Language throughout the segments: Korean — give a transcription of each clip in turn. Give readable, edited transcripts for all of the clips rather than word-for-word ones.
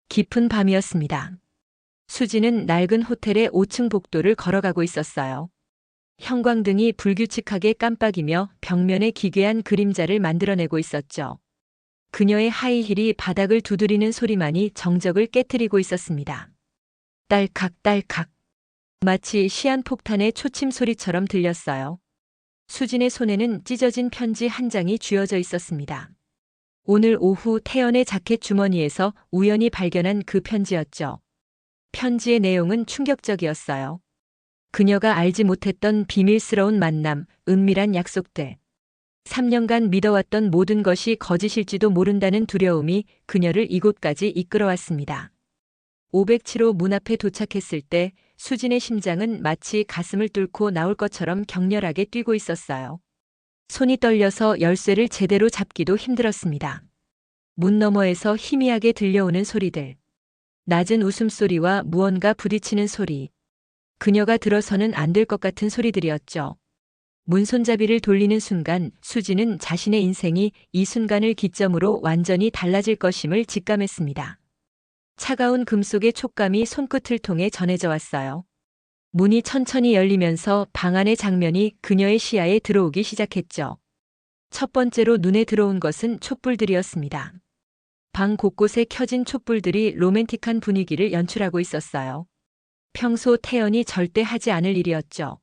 깊은 밤이었습니다. 수지는 낡은 호텔의 5층 복도를 걸어가고 있었어요. 형광등이 불규칙하게 깜빡이며 벽면에 기괴한 그림자를 만들어내고 있었죠. 그녀의 하이힐이 바닥을 두드리는 소리만이 정적을 깨트리고 있었습니다. 딸칵딸칵. 마치 시한폭탄의 초침 소리처럼 들렸어요. 수진의 손에는 찢어진 편지 한 장이 쥐어져 있었습니다. 오늘 오후 태연의 자켓 주머니에서 우연히 발견한 그 편지였죠. 편지의 내용은 충격적이었어요. 그녀가 알지 못했던 비밀스러운 만남, 은밀한 약속들. 3년간 믿어왔던 모든 것이 거짓일지도 모른다는 두려움이 그녀를 이곳까지 이끌어왔습니다. 507호 문 앞에 도착했을 때 수진의 심장은 마치 가슴을 뚫고 나올 것처럼 격렬하게 뛰고 있었어요. 손이 떨려서 열쇠를 제대로 잡기도 힘들었습니다. 문 너머에서 희미하게 들려오는 소리들. 낮은 웃음소리와 무언가 부딪히는 소리. 그녀가 들어서는 안 될 것 같은 소리들이었죠. 문 손잡이를 돌리는 순간 수지는 자신의 인생이 이 순간을 기점으로 완전히 달라질 것임을 직감했습니다. 차가운 금속의 촉감이 손끝을 통해 전해져 왔어요. 문이 천천히 열리면서 방 안의 장면이 그녀의 시야에 들어오기 시작했죠. 첫 번째로 눈에 들어온 것은 촛불들이었습니다. 방 곳곳에 켜진 촛불들이 로맨틱한 분위기를 연출하고 있었어요. 평소 태연이 절대 하지 않을 일이었죠.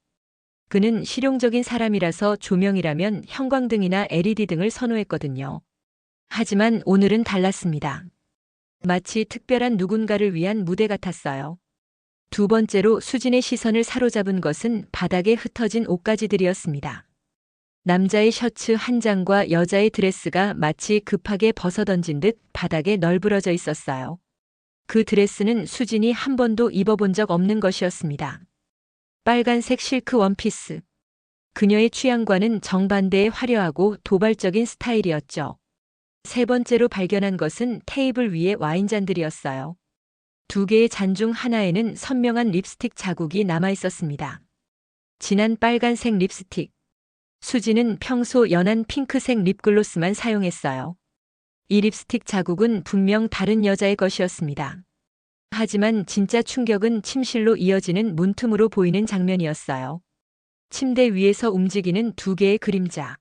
그는 실용적인 사람이라서 조명이라면 형광등이나 LED 등을 선호했거든요. 하지만 오늘은 달랐습니다. 마치 특별한 누군가를 위한 무대 같았어요. 두 번째로 수진의 시선을 사로잡은 것은 바닥에 흩어진 옷가지들이었습니다. 남자의 셔츠 한 장과 여자의 드레스가 마치 급하게 벗어던진 듯 바닥에 널브러져 있었어요. 그 드레스는 수진이 한 번도 입어본 적 없는 것이었습니다. 빨간색 실크 원피스. 그녀의 취향과는 정반대의 화려하고 도발적인 스타일이었죠. 세 번째로 발견한 것은 테이블 위의 와인잔들이었어요. 두 개의 잔 중 하나에는 선명한 립스틱 자국이 남아 있었습니다. 진한 빨간색 립스틱. 수지는 평소 연한 핑크색 립글로스만 사용했어요. 이 립스틱 자국은 분명 다른 여자의 것이었습니다. 하지만 진짜 충격은 침실로 이어지는 문틈으로 보이는 장면이었어요. 침대 위에서 움직이는 두 개의 그림자.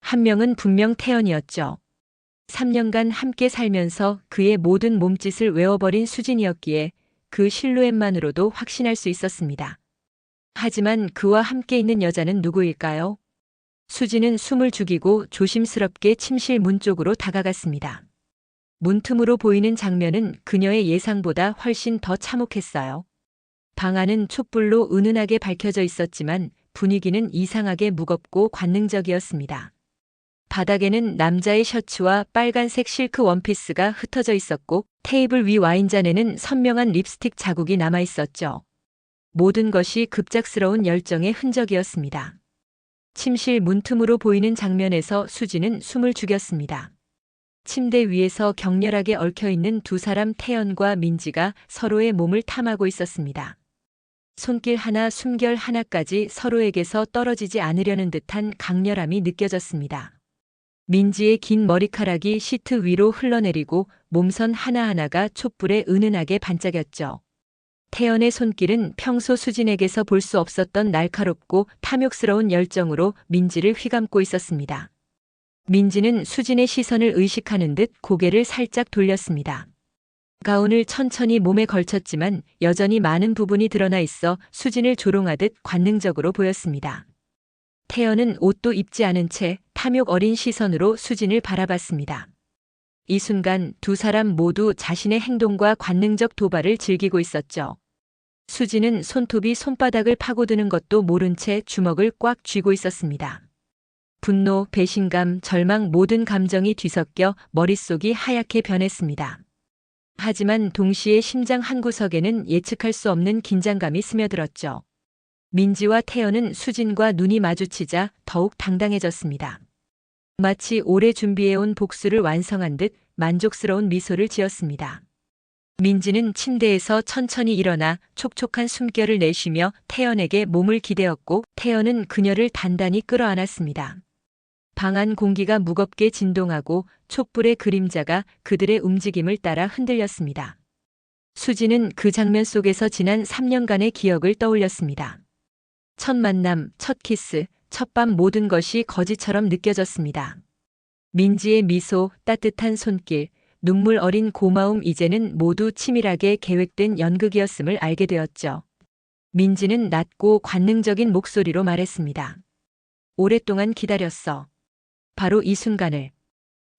한 명은 분명 태연이었죠. 3년간 함께 살면서 그의 모든 몸짓을 외워버린 수진이었기에 그 실루엣만으로도 확신할 수 있었습니다. 하지만 그와 함께 있는 여자는 누구일까요? 수진은 숨을 죽이고 조심스럽게 침실 문 쪽으로 다가갔습니다. 문틈으로 보이는 장면은 그녀의 예상보다 훨씬 더 참혹했어요. 방 안은 촛불로 은은하게 밝혀져 있었지만 분위기는 이상하게 무겁고 관능적이었습니다. 바닥에는 남자의 셔츠와 빨간색 실크 원피스가 흩어져 있었고 테이블 위 와인잔에는 선명한 립스틱 자국이 남아 있었죠. 모든 것이 급작스러운 열정의 흔적이었습니다. 침실 문틈으로 보이는 장면에서 수지는 숨을 죽였습니다. 침대 위에서 격렬하게 얽혀있는 두 사람 태연과 민지가 서로의 몸을 탐하고 있었습니다. 손길 하나 숨결 하나까지 서로에게서 떨어지지 않으려는 듯한 강렬함이 느껴졌습니다. 민지의 긴 머리카락이 시트 위로 흘러내리고 몸선 하나하나가 촛불에 은은하게 반짝였죠. 태연의 손길은 평소 수진에게서 볼 수 없었던 날카롭고 탐욕스러운 열정으로 민지를 휘감고 있었습니다. 민지는 수진의 시선을 의식하는 듯 고개를 살짝 돌렸습니다. 가운을 천천히 몸에 걸쳤지만 여전히 많은 부분이 드러나 있어 수진을 조롱하듯 관능적으로 보였습니다. 태연은 옷도 입지 않은 채 탐욕 어린 시선으로 수진을 바라봤습니다. 이 순간 두 사람 모두 자신의 행동과 관능적 도발을 즐기고 있었죠. 수진은 손톱이 손바닥을 파고드는 것도 모른 채 주먹을 꽉 쥐고 있었습니다. 분노, 배신감, 절망 모든 감정이 뒤섞여 머릿속이 하얗게 변했습니다. 하지만 동시에 심장 한구석에는 예측할 수 없는 긴장감이 스며들었죠. 민지와 태연은 수진과 눈이 마주치자 더욱 당당해졌습니다. 마치 오래 준비해온 복수를 완성한 듯 만족스러운 미소를 지었습니다. 민지는 침대에서 천천히 일어나 촉촉한 숨결을 내쉬며 태연에게 몸을 기대었고 태연은 그녀를 단단히 끌어안았습니다. 방 안 공기가 무겁게 진동하고 촛불의 그림자가 그들의 움직임을 따라 흔들렸습니다. 수지는 그 장면 속에서 지난 3년간의 기억을 떠올렸습니다. 첫 만남, 첫 키스, 첫 밤 모든 것이 거짓처럼 느껴졌습니다. 민지의 미소, 따뜻한 손길, 눈물 어린 고마움 이제는 모두 치밀하게 계획된 연극이었음을 알게 되었죠. 민지는 낮고 관능적인 목소리로 말했습니다. 오랫동안 기다렸어. 바로 이 순간을.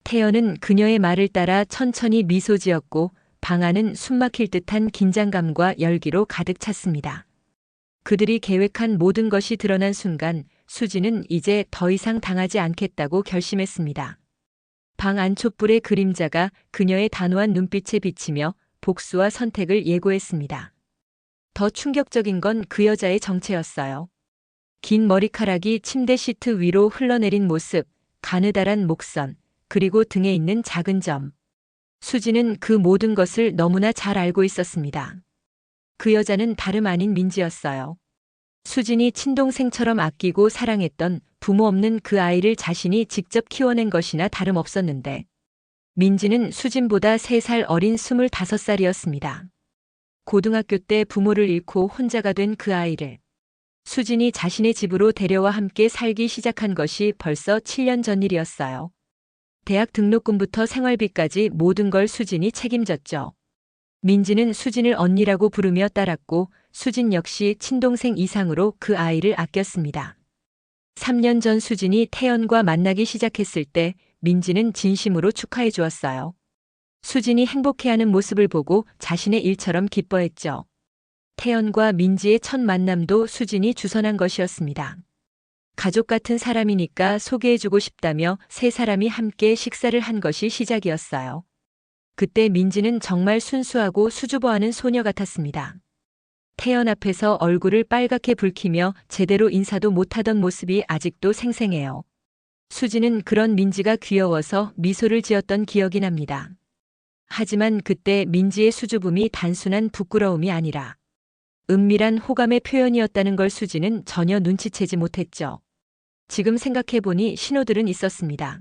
태연은 그녀의 말을 따라 천천히 미소 지었고 방 안은 숨막힐 듯한 긴장감과 열기로 가득 찼습니다. 그들이 계획한 모든 것이 드러난 순간 수지는 이제 더 이상 당하지 않겠다고 결심했습니다. 방 안 촛불의 그림자가 그녀의 단호한 눈빛에 비치며 복수와 선택을 예고했습니다. 더 충격적인 건 그 여자의 정체였어요. 긴 머리카락이 침대 시트 위로 흘러내린 모습, 가느다란 목선, 그리고 등에 있는 작은 점. 수지는 그 모든 것을 너무나 잘 알고 있었습니다. 그 여자는 다름 아닌 민지였어요. 수진이 친동생처럼 아끼고 사랑했던 부모 없는 그 아이를 자신이 직접 키워낸 것이나 다름없었는데 민지는 수진보다 3살 어린 25살이었습니다. 고등학교 때 부모를 잃고 혼자가 된 그 아이를 수진이 자신의 집으로 데려와 함께 살기 시작한 것이 벌써 7년 전 일이었어요. 대학 등록금부터 생활비까지 모든 걸 수진이 책임졌죠. 민지는 수진을 언니라고 부르며 따랐고 수진 역시 친동생 이상으로 그 아이를 아꼈습니다. 3년 전 수진이 태연과 만나기 시작했을 때 민지는 진심으로 축하해 주었어요. 수진이 행복해하는 모습을 보고 자신의 일처럼 기뻐했죠. 태연과 민지의 첫 만남도 수진이 주선한 것이었습니다. 가족 같은 사람이니까 소개해주고 싶다며 3사람이 함께 식사를 한 것이 시작이었어요. 그때 민지는 정말 순수하고 수줍어하는 소녀 같았습니다. 태연 앞에서 얼굴을 빨갛게 붉히며 제대로 인사도 못하던 모습이 아직도 생생해요. 수지는 그런 민지가 귀여워서 미소를 지었던 기억이 납니다. 하지만 그때 민지의 수줍음이 단순한 부끄러움이 아니라 은밀한 호감의 표현이었다는 걸 수지는 전혀 눈치채지 못했죠. 지금 생각해보니 신호들은 있었습니다.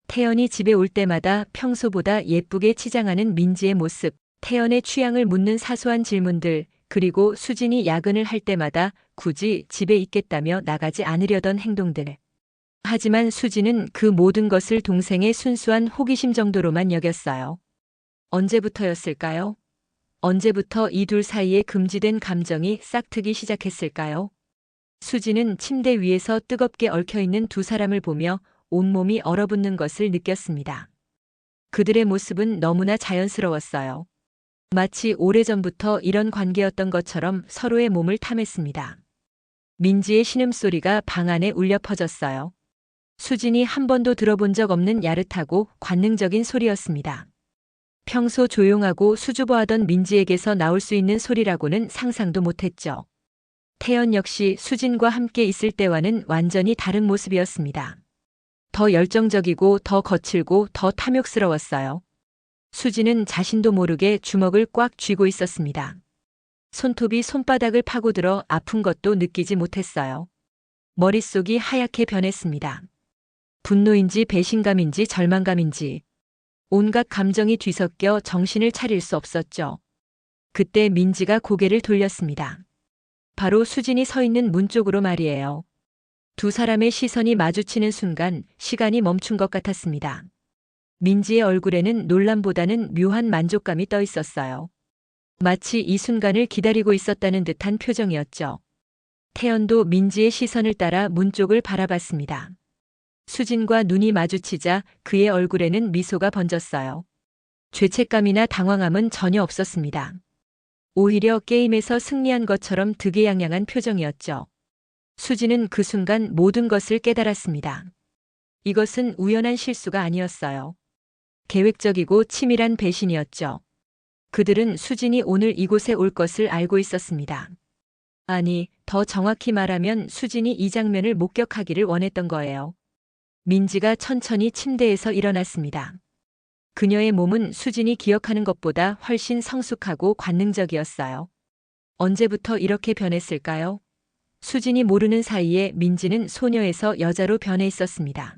태연이 집에 올 때마다 평소보다 예쁘게 치장하는 민지의 모습, 태연의 취향을 묻는 사소한 질문들, 그리고 수진이 야근을 할 때마다 굳이 집에 있겠다며 나가지 않으려던 행동들. 하지만 수지는 그 모든 것을 동생의 순수한 호기심 정도로만 여겼어요. 언제부터였을까요? 언제부터 이 둘 사이에 금지된 감정이 싹트기 시작했을까요? 수지는 침대 위에서 뜨겁게 얽혀있는 두 사람을 보며 온몸이 얼어붙는 것을 느꼈습니다. 그들의 모습은 너무나 자연스러웠어요. 마치 오래전부터 이런 관계였던 것처럼 서로의 몸을 탐했습니다. 민지의 신음소리가 방 안에 울려 퍼졌어요. 수진이 한 번도 들어본 적 없는 야릇하고 관능적인 소리였습니다. 평소 조용하고 수줍어하던 민지에게서 나올 수 있는 소리라고는 상상도 못했죠. 태연 역시 수진과 함께 있을 때와는 완전히 다른 모습이었습니다. 더 열정적이고 더 거칠고 더 탐욕스러웠어요. 수진은 자신도 모르게 주먹을 꽉 쥐고 있었습니다. 손톱이 손바닥을 파고들어 아픈 것도 느끼지 못했어요. 머릿속이 하얗게 변했습니다. 분노인지 배신감인지 절망감인지 온갖 감정이 뒤섞여 정신을 차릴 수 없었죠. 그때 민지가 고개를 돌렸습니다. 바로 수진이 서 있는 문 쪽으로 말이에요. 두 사람의 시선이 마주치는 순간 시간이 멈춘 것 같았습니다. 민지의 얼굴에는 놀람보다는 묘한 만족감이 떠 있었어요. 마치 이 순간을 기다리고 있었다는 듯한 표정이었죠. 태연도 민지의 시선을 따라 문 쪽을 바라봤습니다. 수진과 눈이 마주치자 그의 얼굴에는 미소가 번졌어요. 죄책감이나 당황함은 전혀 없었습니다. 오히려 게임에서 승리한 것처럼 득이양양한 표정이었죠. 수진은 그 순간 모든 것을 깨달았습니다. 이것은 우연한 실수가 아니었어요. 계획적이고 치밀한 배신이었죠. 그들은 수진이 오늘 이곳에 올 것을 알고 있었습니다. 아니, 더 정확히 말하면 수진이 이 장면을 목격하기를 원했던 거예요. 민지가 천천히 침대에서 일어났습니다. 그녀의 몸은 수진이 기억하는 것보다 훨씬 성숙하고 관능적이었어요. 언제부터 이렇게 변했을까요? 수진이 모르는 사이에 민지는 소녀에서 여자로 변해 있었습니다.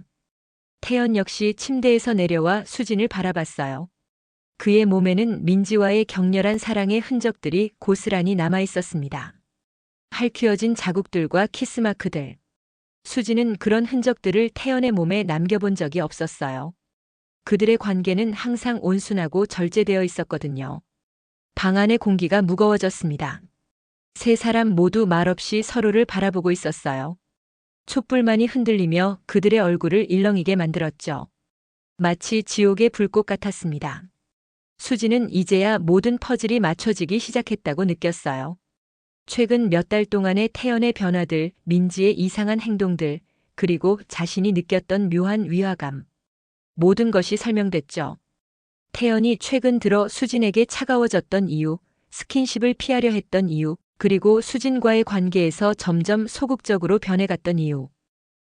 태연 역시 침대에서 내려와 수진을 바라봤어요. 그의 몸에는 민지와의 격렬한 사랑의 흔적들이 고스란히 남아 있었습니다. 핥히어진 자국들과 키스마크들. 수지는 그런 흔적들을 태연의 몸에 남겨본 적이 없었어요. 그들의 관계는 항상 온순하고 절제되어 있었거든요. 방 안의 공기가 무거워졌습니다. 세 사람 모두 말없이 서로를 바라보고 있었어요. 촛불만이 흔들리며 그들의 얼굴을 일렁이게 만들었죠. 마치 지옥의 불꽃 같았습니다. 수지는 이제야 모든 퍼즐이 맞춰지기 시작했다고 느꼈어요. 최근 몇 달 동안의 태연의 변화들, 민지의 이상한 행동들, 그리고 자신이 느꼈던 묘한 위화감. 모든 것이 설명됐죠. 태연이 최근 들어 수진에게 차가워졌던 이유, 스킨십을 피하려 했던 이유, 그리고 수진과의 관계에서 점점 소극적으로 변해갔던 이유.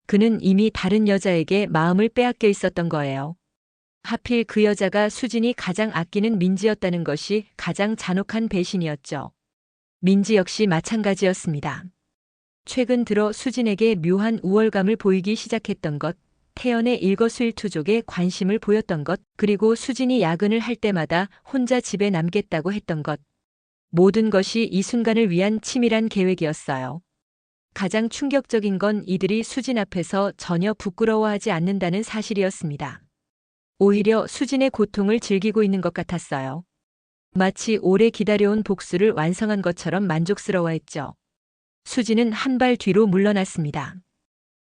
그는 이미 다른 여자에게 마음을 빼앗겨 있었던 거예요. 하필 그 여자가 수진이 가장 아끼는 민지였다는 것이 가장 잔혹한 배신이었죠. 민지 역시 마찬가지였습니다. 최근 들어 수진에게 묘한 우월감을 보이기 시작했던 것, 태연의 일거수일투족에 관심을 보였던 것, 그리고 수진이 야근을 할 때마다 혼자 집에 남겠다고 했던 것. 모든 것이 이 순간을 위한 치밀한 계획이었어요. 가장 충격적인 건 이들이 수진 앞에서 전혀 부끄러워하지 않는다는 사실이었습니다. 오히려 수진의 고통을 즐기고 있는 것 같았어요. 마치 오래 기다려온 복수를 완성한 것처럼 만족스러워했죠. 수진은 한 발 뒤로 물러났습니다.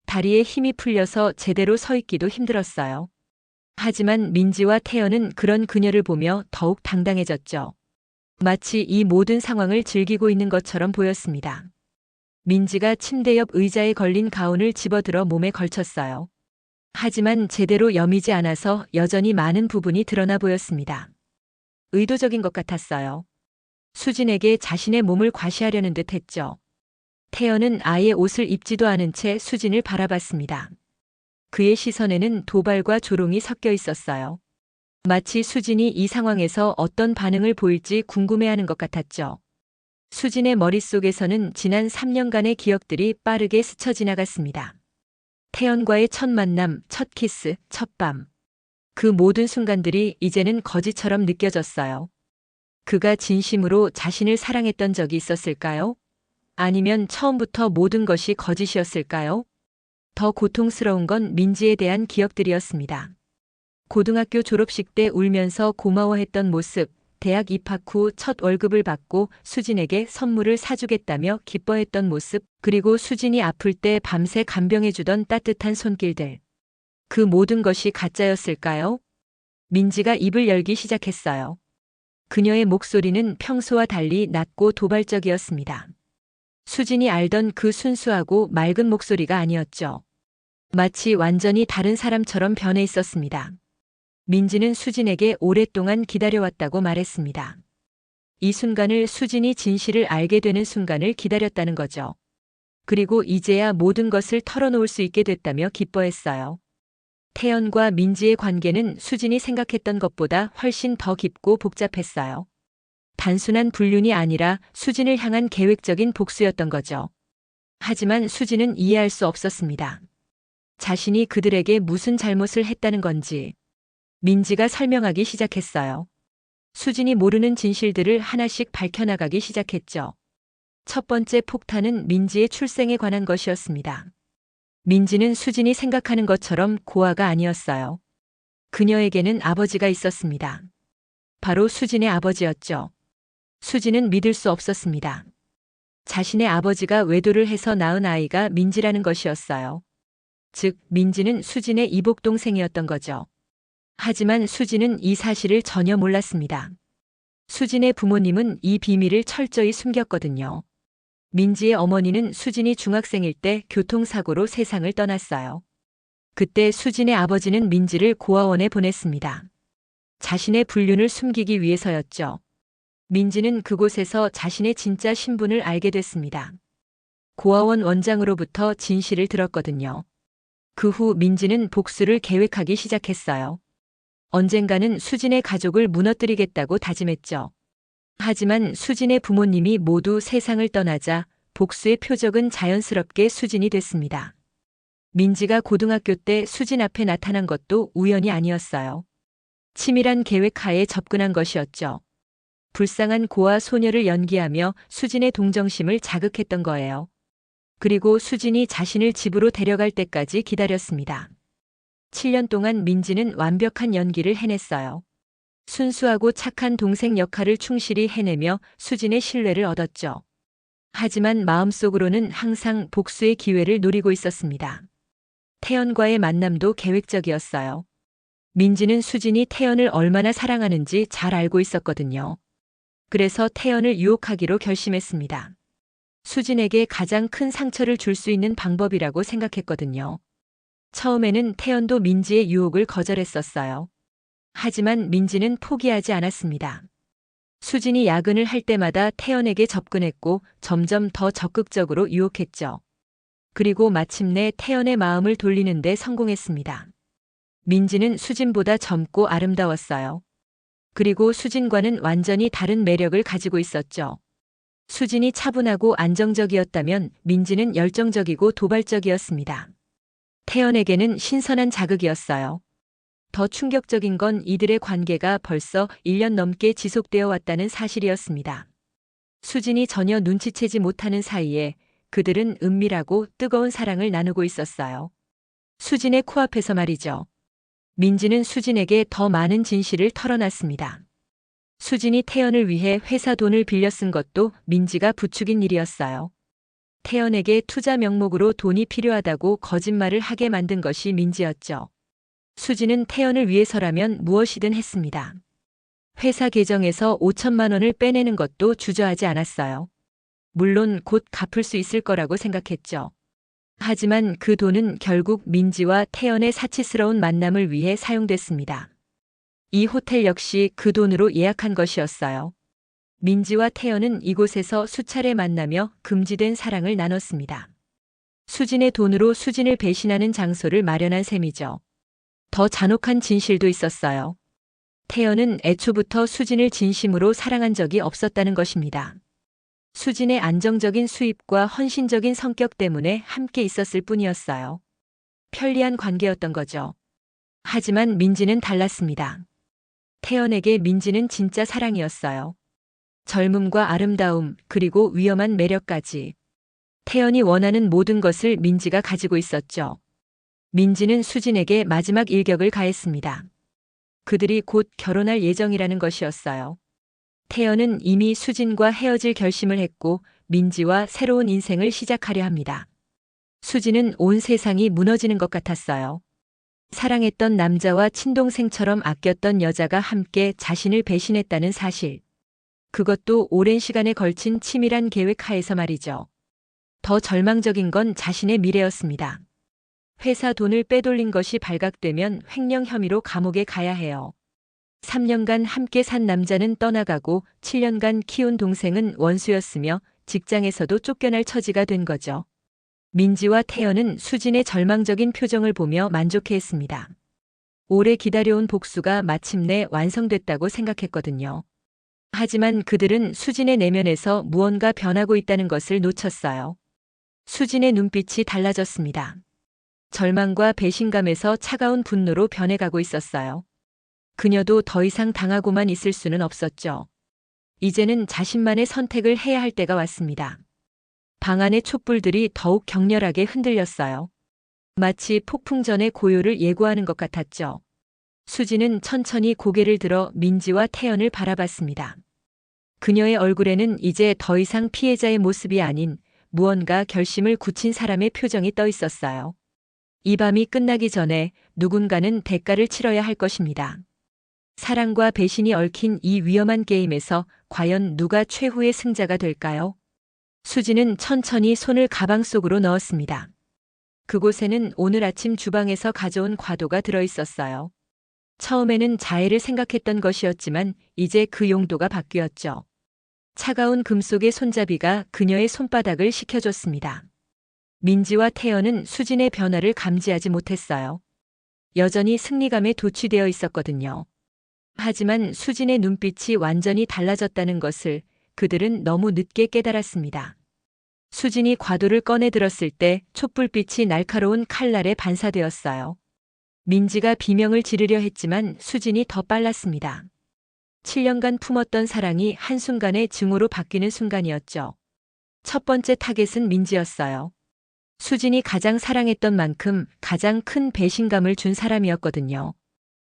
다리에 힘이 풀려서 제대로 서 있기도 힘들었어요. 하지만 민지와 태연은 그런 그녀를 보며 더욱 당당해졌죠. 마치 이 모든 상황을 즐기고 있는 것처럼 보였습니다. 민지가 침대 옆 의자에 걸린 가운을 집어들어 몸에 걸쳤어요. 하지만 제대로 여미지 않아서 여전히 많은 부분이 드러나 보였습니다. 의도적인 것 같았어요. 수진에게 자신의 몸을 과시하려는 듯 했죠. 태연은 아예 옷을 입지도 않은 채 수진을 바라봤습니다. 그의 시선에는 도발과 조롱이 섞여 있었어요. 마치 수진이 이 상황에서 어떤 반응을 보일지 궁금해하는 것 같았죠. 수진의 머릿속에서는 지난 3년간의 기억들이 빠르게 스쳐 지나갔습니다. 태연과의 첫 만남, 첫 키스, 첫 밤. 그 모든 순간들이 이제는 거짓처럼 느껴졌어요. 그가 진심으로 자신을 사랑했던 적이 있었을까요? 아니면 처음부터 모든 것이 거짓이었을까요? 더 고통스러운 건 민지에 대한 기억들이었습니다. 고등학교 졸업식 때 울면서 고마워했던 모습, 대학 입학 후 첫 월급을 받고 수진에게 선물을 사주겠다며 기뻐했던 모습, 그리고 수진이 아플 때 밤새 간병해주던 따뜻한 손길들. 그 모든 것이 가짜였을까요? 민지가 입을 열기 시작했어요. 그녀의 목소리는 평소와 달리 낮고 도발적이었습니다. 수진이 알던 그 순수하고 맑은 목소리가 아니었죠. 마치 완전히 다른 사람처럼 변해 있었습니다. 민지는 수진에게 오랫동안 기다려왔다고 말했습니다. 이 순간을 수진이 진실을 알게 되는 순간을 기다렸다는 거죠. 그리고 이제야 모든 것을 털어놓을 수 있게 됐다며 기뻐했어요. 태연과 민지의 관계는 수진이 생각했던 것보다 훨씬 더 깊고 복잡했어요. 단순한 불륜이 아니라 수진을 향한 계획적인 복수였던 거죠. 하지만 수진은 이해할 수 없었습니다. 자신이 그들에게 무슨 잘못을 했다는 건지. 민지가 설명하기 시작했어요. 수진이 모르는 진실들을 하나씩 밝혀나가기 시작했죠. 첫 번째 폭탄은 민지의 출생에 관한 것이었습니다. 민지는 수진이 생각하는 것처럼 고아가 아니었어요. 그녀에게는 아버지가 있었습니다. 바로 수진의 아버지였죠. 수진은 믿을 수 없었습니다. 자신의 아버지가 외도를 해서 낳은 아이가 민지라는 것이었어요. 즉, 민지는 수진의 이복 동생이었던 거죠. 하지만 수진은 이 사실을 전혀 몰랐습니다. 수진의 부모님은 이 비밀을 철저히 숨겼거든요. 민지의 어머니는 수진이 중학생일 때 교통사고로 세상을 떠났어요. 그때 수진의 아버지는 민지를 고아원에 보냈습니다. 자신의 불륜을 숨기기 위해서였죠. 민지는 그곳에서 자신의 진짜 신분을 알게 됐습니다. 고아원 원장으로부터 진실을 들었거든요. 그 후 민지는 복수를 계획하기 시작했어요. 언젠가는 수진의 가족을 무너뜨리겠다고 다짐했죠. 하지만 수진의 부모님이 모두 세상을 떠나자 복수의 표적은 자연스럽게 수진이 됐습니다. 민지가 고등학교 때 수진 앞에 나타난 것도 우연이 아니었어요. 치밀한 계획하에 접근한 것이었죠. 불쌍한 고아 소녀를 연기하며 수진의 동정심을 자극했던 거예요. 그리고 수진이 자신을 집으로 데려갈 때까지 기다렸습니다. 7년 동안 민지는 완벽한 연기를 해냈어요. 순수하고 착한 동생 역할을 충실히 해내며 수진의 신뢰를 얻었죠. 하지만 마음속으로는 항상 복수의 기회를 노리고 있었습니다. 태연과의 만남도 계획적이었어요. 민지는 수진이 태연을 얼마나 사랑하는지 잘 알고 있었거든요. 그래서 태연을 유혹하기로 결심했습니다. 수진에게 가장 큰 상처를 줄 수 있는 방법이라고 생각했거든요. 처음에는 태연도 민지의 유혹을 거절했었어요. 하지만 민지는 포기하지 않았습니다. 수진이 야근을 할 때마다 태연에게 접근했고 점점 더 적극적으로 유혹했죠. 그리고 마침내 태연의 마음을 돌리는 데 성공했습니다. 민지는 수진보다 젊고 아름다웠어요. 그리고 수진과는 완전히 다른 매력을 가지고 있었죠. 수진이 차분하고 안정적이었다면 민지는 열정적이고 도발적이었습니다. 태연에게는 신선한 자극이었어요. 더 충격적인 건 이들의 관계가 벌써 1년 넘게 지속되어 왔다는 사실이었습니다. 수진이 전혀 눈치채지 못하는 사이에 그들은 은밀하고 뜨거운 사랑을 나누고 있었어요. 수진의 코앞에서 말이죠. 민지는 수진에게 더 많은 진실을 털어놨습니다. 수진이 태연을 위해 회사 돈을 빌려 쓴 것도 민지가 부추긴 일이었어요. 태연에게 투자 명목으로 돈이 필요하다고 거짓말을 하게 만든 것이 민지였죠. 수진은 태연을 위해서라면 무엇이든 했습니다. 회사 계정에서 5천만 원을 빼내는 것도 주저하지 않았어요. 물론 곧 갚을 수 있을 거라고 생각했죠. 하지만 그 돈은 결국 민지와 태연의 사치스러운 만남을 위해 사용됐습니다. 이 호텔 역시 그 돈으로 예약한 것이었어요. 민지와 태연은 이곳에서 수차례 만나며 금지된 사랑을 나눴습니다. 수진의 돈으로 수진을 배신하는 장소를 마련한 셈이죠. 더 잔혹한 진실도 있었어요. 태연은 애초부터 수진을 진심으로 사랑한 적이 없었다는 것입니다. 수진의 안정적인 수입과 헌신적인 성격 때문에 함께 있었을 뿐이었어요. 편리한 관계였던 거죠. 하지만 민지는 달랐습니다. 태연에게 민지는 진짜 사랑이었어요. 젊음과 아름다움, 그리고 위험한 매력까지. 태연이 원하는 모든 것을 민지가 가지고 있었죠. 민지는 수진에게 마지막 일격을 가했습니다. 그들이 곧 결혼할 예정이라는 것이었어요. 태연은 이미 수진과 헤어질 결심을 했고 민지와 새로운 인생을 시작하려 합니다. 수진은 온 세상이 무너지는 것 같았어요. 사랑했던 남자와 친동생처럼 아꼈던 여자가 함께 자신을 배신했다는 사실. 그것도 오랜 시간에 걸친 치밀한 계획 하에서 말이죠. 더 절망적인 건 자신의 미래였습니다. 회사 돈을 빼돌린 것이 발각되면 횡령 혐의로 감옥에 가야 해요. 3년간 함께 산 남자는 떠나가고 7년간 키운 동생은 원수였으며 직장에서도 쫓겨날 처지가 된 거죠. 민지와 태연은 수진의 절망적인 표정을 보며 만족해했습니다. 오래 기다려온 복수가 마침내 완성됐다고 생각했거든요. 하지만 그들은 수진의 내면에서 무언가 변하고 있다는 것을 놓쳤어요. 수진의 눈빛이 달라졌습니다. 절망과 배신감에서 차가운 분노로 변해가고 있었어요. 그녀도 더 이상 당하고만 있을 수는 없었죠. 이제는 자신만의 선택을 해야 할 때가 왔습니다. 방 안의 촛불들이 더욱 격렬하게 흔들렸어요. 마치 폭풍 전의 고요를 예고하는 것 같았죠. 수지는 천천히 고개를 들어 민지와 태연을 바라봤습니다. 그녀의 얼굴에는 이제 더 이상 피해자의 모습이 아닌 무언가 결심을 굳힌 사람의 표정이 떠 있었어요. 이 밤이 끝나기 전에 누군가는 대가를 치러야 할 것입니다. 사랑과 배신이 얽힌 이 위험한 게임에서 과연 누가 최후의 승자가 될까요? 수지는 천천히 손을 가방 속으로 넣었습니다. 그곳에는 오늘 아침 주방에서 가져온 과도가 들어 있었어요. 처음에는 자해를 생각했던 것이었지만 이제 그 용도가 바뀌었죠. 차가운 금속의 손잡이가 그녀의 손바닥을 식혀줬습니다. 민지와 태연은 수진의 변화를 감지하지 못했어요. 여전히 승리감에 도취되어 있었거든요. 하지만 수진의 눈빛이 완전히 달라졌다는 것을 그들은 너무 늦게 깨달았습니다. 수진이 과도를 꺼내 들었을 때 촛불빛이 날카로운 칼날에 반사되었어요. 민지가 비명을 지르려 했지만 수진이 더 빨랐습니다. 7년간 품었던 사랑이 한순간에 증오로 바뀌는 순간이었죠. 첫 번째 타겟은 민지였어요. 수진이 가장 사랑했던 만큼 가장 큰 배신감을 준 사람이었거든요.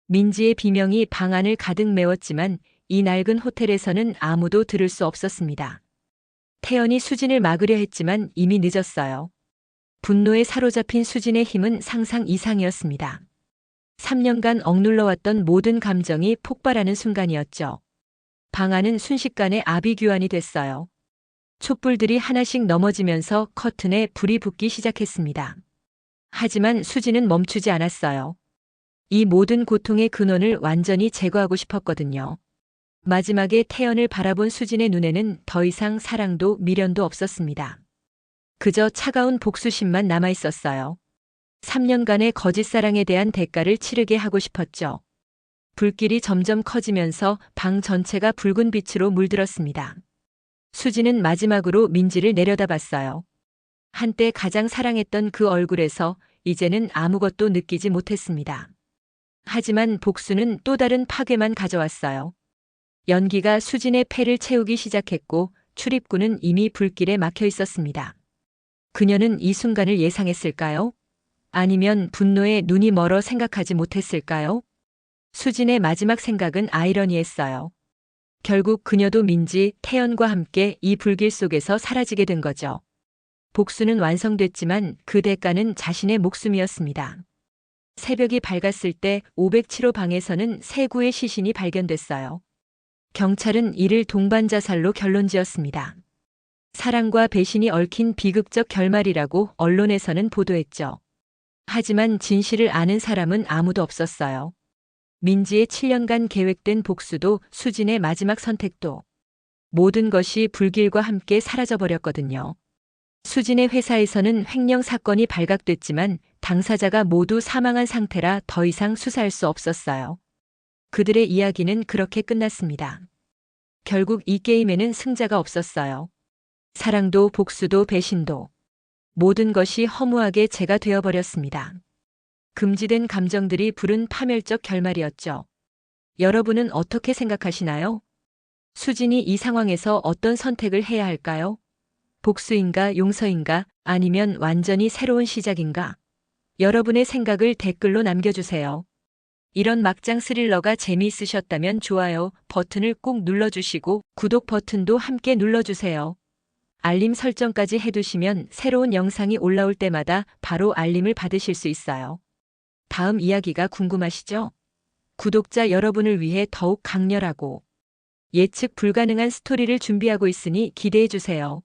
민지의 비명이 방 안을 가득 메웠지만 이 낡은 호텔에서는 아무도 들을 수 없었습니다. 태연이 수진을 막으려 했지만 이미 늦었어요. 분노에 사로잡힌 수진의 힘은 상상 이상이었습니다. 3년간 억눌러왔던 모든 감정이 폭발하는 순간이었죠. 방 안은 순식간에 아비규환이 됐어요. 촛불들이 하나씩 넘어지면서 커튼에 불이 붙기 시작했습니다. 하지만 수진은 멈추지 않았어요. 이 모든 고통의 근원을 완전히 제거하고 싶었거든요. 마지막에 태연을 바라본 수진의 눈에는 더 이상 사랑도 미련도 없었습니다. 그저 차가운 복수심만 남아있었어요. 3년간의 거짓사랑에 대한 대가를 치르게 하고 싶었죠. 불길이 점점 커지면서 방 전체가 붉은 빛으로 물들었습니다. 수진은 마지막으로 민지를 내려다봤어요. 한때 가장 사랑했던 그 얼굴에서 이제는 아무것도 느끼지 못했습니다. 하지만 복수는 또 다른 파괴만 가져왔어요. 연기가 수진의 폐를 채우기 시작했고 출입구는 이미 불길에 막혀 있었습니다. 그녀는 이 순간을 예상했을까요? 아니면 분노에 눈이 멀어 생각하지 못했을까요? 수진의 마지막 생각은 아이러니했어요. 결국 그녀도 민지, 태연과 함께 이 불길 속에서 사라지게 된 거죠. 복수는 완성됐지만 그 대가는 자신의 목숨이었습니다. 새벽이 밝았을 때 507호 방에서는 세 구의 시신이 발견됐어요. 경찰은 이를 동반자살로 결론지었습니다. 사랑과 배신이 얽힌 비극적 결말이라고 언론에서는 보도했죠. 하지만 진실을 아는 사람은 아무도 없었어요. 민지의 7년간 계획된 복수도 수진의 마지막 선택도 모든 것이 불길과 함께 사라져버렸거든요. 수진의 회사에서는 횡령 사건이 발각됐지만 당사자가 모두 사망한 상태라 더 이상 수사할 수 없었어요. 그들의 이야기는 그렇게 끝났습니다. 결국 이 게임에는 승자가 없었어요. 사랑도 복수도 배신도 모든 것이 허무하게 재가 되어버렸습니다. 금지된 감정들이 부른 파멸적 결말이었죠. 여러분은 어떻게 생각하시나요? 수진이 이 상황에서 어떤 선택을 해야 할까요? 복수인가 용서인가 아니면 완전히 새로운 시작인가? 여러분의 생각을 댓글로 남겨주세요. 이런 막장 스릴러가 재미있으셨다면 좋아요 버튼을 꼭 눌러주시고 구독 버튼도 함께 눌러주세요. 알림 설정까지 해두시면 새로운 영상이 올라올 때마다 바로 알림을 받으실 수 있어요. 다음 이야기가 궁금하시죠? 구독자 여러분을 위해 더욱 강렬하고 예측 불가능한 스토리를 준비하고 있으니 기대해주세요.